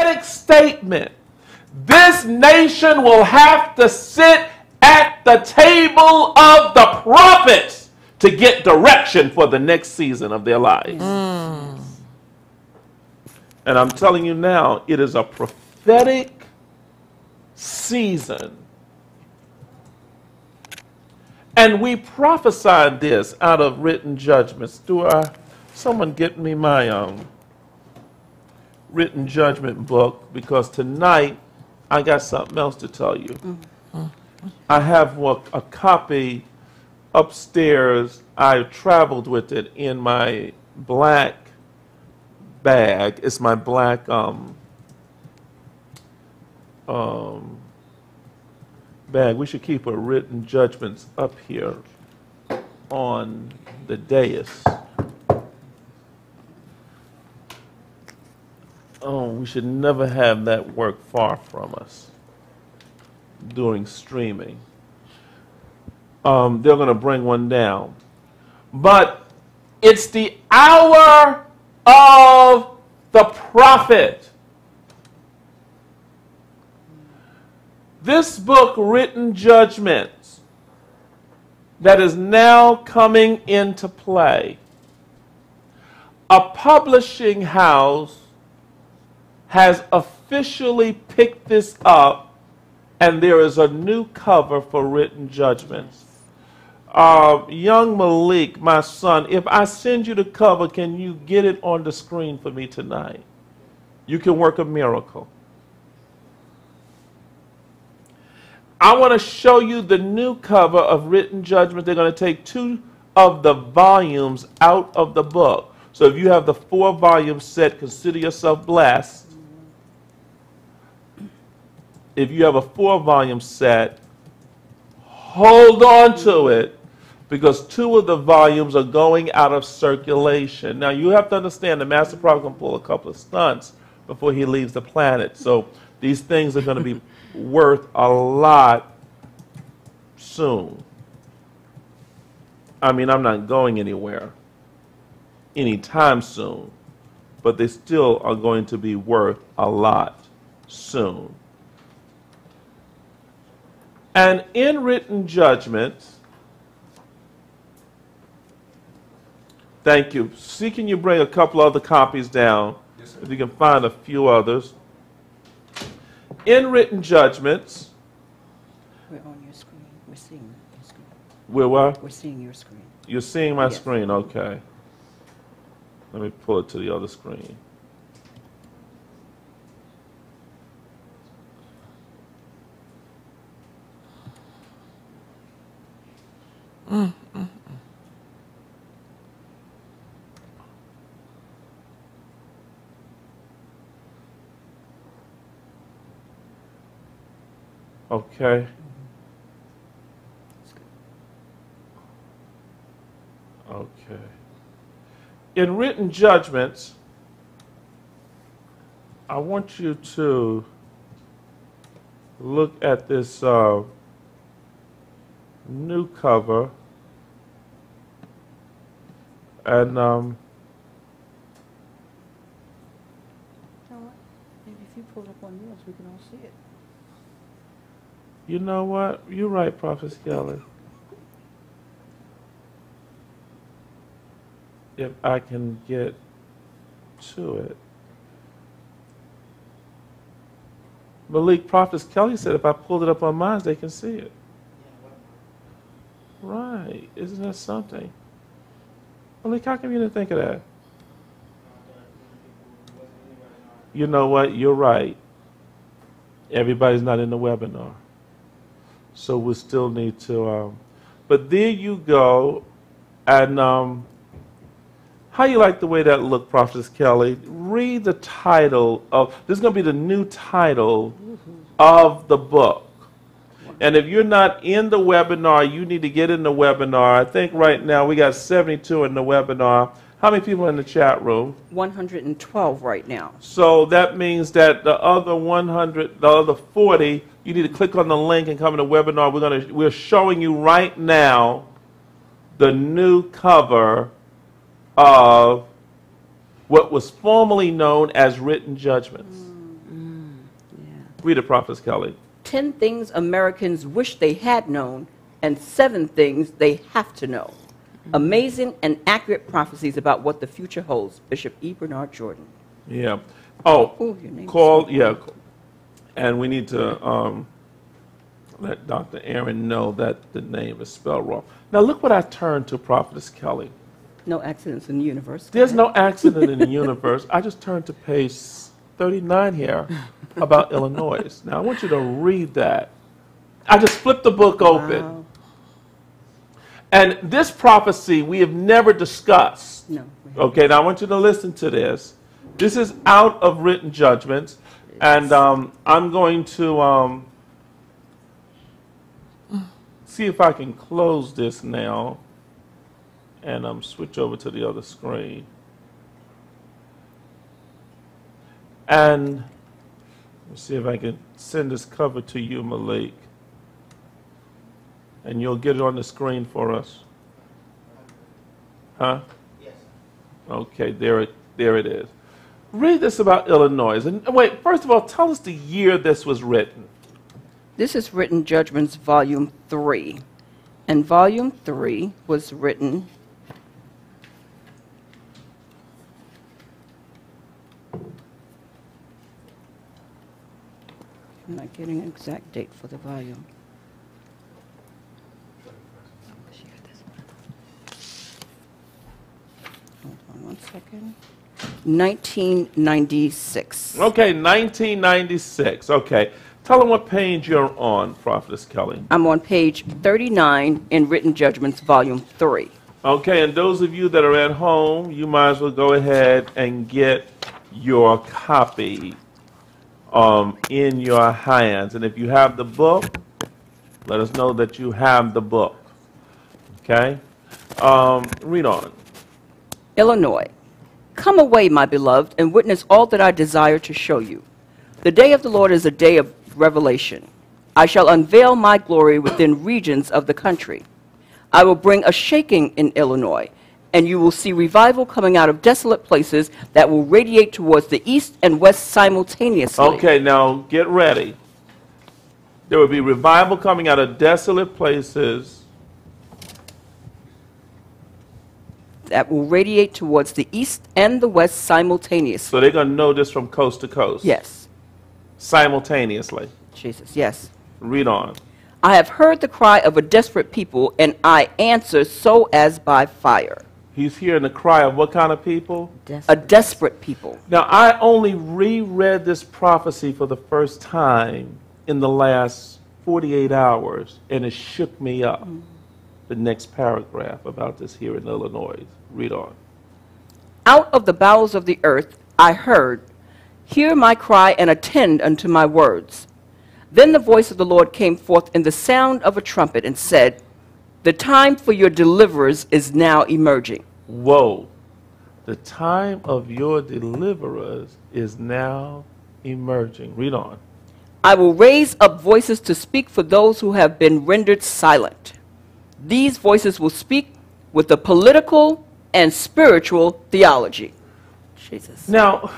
prophetic statement. This nation will have to sit at the table of the prophets to get direction for the next season of their lives. And I'm telling you now, it is a prophetic season. And we prophesied this out of written judgments. Someone get me my written judgment book, because tonight I got something else to tell you. I have a copy upstairs. I traveled with it in my black bag. It's my black bag. We should keep a written judgments up here on the dais. Oh, we should never have that work far from us during streaming. They're going to bring one down. But it's the hour of the prophet. This book, Written Judgments, that is now coming into play. A publishing house has officially picked this up, and there is a new cover for Written Judgments. Young Malik, my son, if I send you the cover, can you get it on the screen for me tonight? You can work a miracle. I want to show you the new cover of Written Judgment. They're going to take 2 of the volumes out of the book. So if you have the 4-volume set, consider yourself blessed. If you have a 4-volume set, hold on to it, because 2 of the volumes are going out of circulation. Now you have to understand the Master Prophet can pull a couple of stunts before he leaves the planet. So these things are going to be worth a lot soon. I mean, I'm not going anywhere anytime soon, but they still are going to be worth a lot soon. And in Written Judgments, thank you. See, can you bring a couple other copies down? Yes, sir. If you can find a few others. In Written Judgments. We're on your screen. We're seeing your screen. We're what? We're seeing your screen. You're seeing my screen? Okay. Let me pull it to the other screen. Okay. Okay. In Written Judgments, I want you to look at this new cover, and You know what? Maybe if you pull it up on yours, we can all see it. you know what? You're right, Prophet Kelly. If I can get to it. Malik, Prophet Kelly said if I pulled it up on mine, they can see it. Right. Isn't that something? Malik, how come you didn't think of that? You know what? You're right. Everybody's not in the webinar. So we still need to, but there you go. And how you like the way that looked, Prophetess Kelly? Read the title of, this is going to be the new title of the book. And if you're not in the webinar, you need to get in the webinar. I think right now we got 72 in the webinar. How many people in the chat room? 112 right now. So that means that the other 100, the other 40, you need to click on the link and come in the webinar. We're showing you right now the new cover of what was formerly known as Written Judgments. Read it, Prophet Kelly. 10 things Americans wish they had known, and 7 things they have to know. Amazing and accurate prophecies about what the future holds. Bishop E. Bernard Jordan. Yeah. Oh, Ooh, your name call, is- yeah. And we need to let Dr. Aaron know that the name is spelled wrong. Now, look what I turned to Prophetess Kelly. No accidents in the universe. There's no accident in the universe. I just turned to page 39 here about Illinois. Now, I want you to read that. I just flipped the book open. Wow. And this prophecy we have never discussed. No. Okay, now I want you to listen to this. This is out of written judgments. And I'm going to see if I can close this now and switch over to the other screen. And let's see if I can send this cover to you, Malik. And you'll get it on the screen for us. Huh? Yes. Okay, there it is. Read this about Illinois. And wait, first of all, tell us the year this was written. This is Written Judgments, Volume 3. And Volume 3 was written I'm not getting an exact date for the volume. Hold on one second. 1996. Okay, 1996. Okay. Tell them what page you're on, Prophetess Kelly. I'm on page 39 in Written Judgments, Volume 3. Okay, and those of you that are at home, you might as well go ahead and get your copy in your hands. And if you have the book, let us know that you have the book. Okay? Read on. Illinois. Come away, my beloved, and witness all that I desire to show you. The day of the Lord is a day of revelation. I shall unveil my glory within regions of the country. I will bring a shaking in Illinois, and you will see revival coming out of desolate places that will radiate towards the east and west simultaneously. Okay, now get ready. There will be revival coming out of desolate places. That will radiate towards the east and the west simultaneously. So they're going to know this from coast to coast. Yes. Simultaneously. Jesus, yes. Read on. I have heard the cry of a desperate people, and I answer so as by fire. He's hearing the cry of what kind of people? A desperate people. Now, I only reread this prophecy for the first time in the last 48 hours, and it shook me up. The next paragraph about this here in Illinois. Read on. Out of the bowels of the earth I heard, hear my cry and attend unto my words. Then the voice of the Lord came forth in the sound of a trumpet and said, the time for your deliverers is now emerging. Whoa. The time of your deliverers is now emerging. Read on. I will raise up voices to speak for those who have been rendered silent. These voices will speak with the political and spiritual theology. Jesus. Now,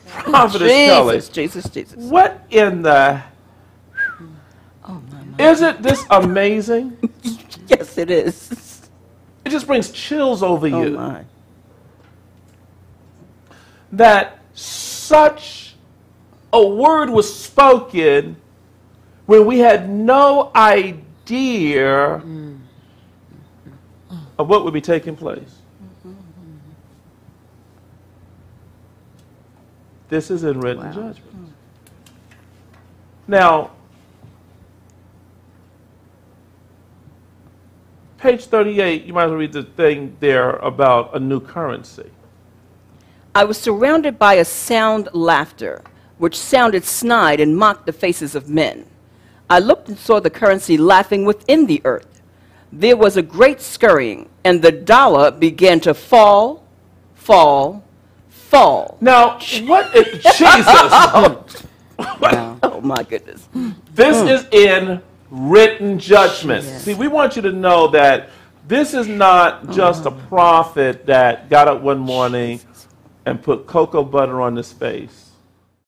Prophetess Kelly, Jesus. what in the... Oh, my. Isn't this amazing? Yes, it is. It just brings chills over Oh, you. my. That such a word was spoken when we had no idea of what would be taking place. This is in written Wow. judgment. Now, page 38, you might as well read the thing there about a new currency. I was surrounded by a sound laughter, which sounded snide and mocked the faces of men. I looked and saw the currency laughing within the earth. There was a great scurrying, and the dollar began to fall. Now, what is Jesus? Wow. Oh, my goodness. This is in written judgment. Yes. See, we want you to know that this is not just a prophet that got up one morning and put cocoa butter on his face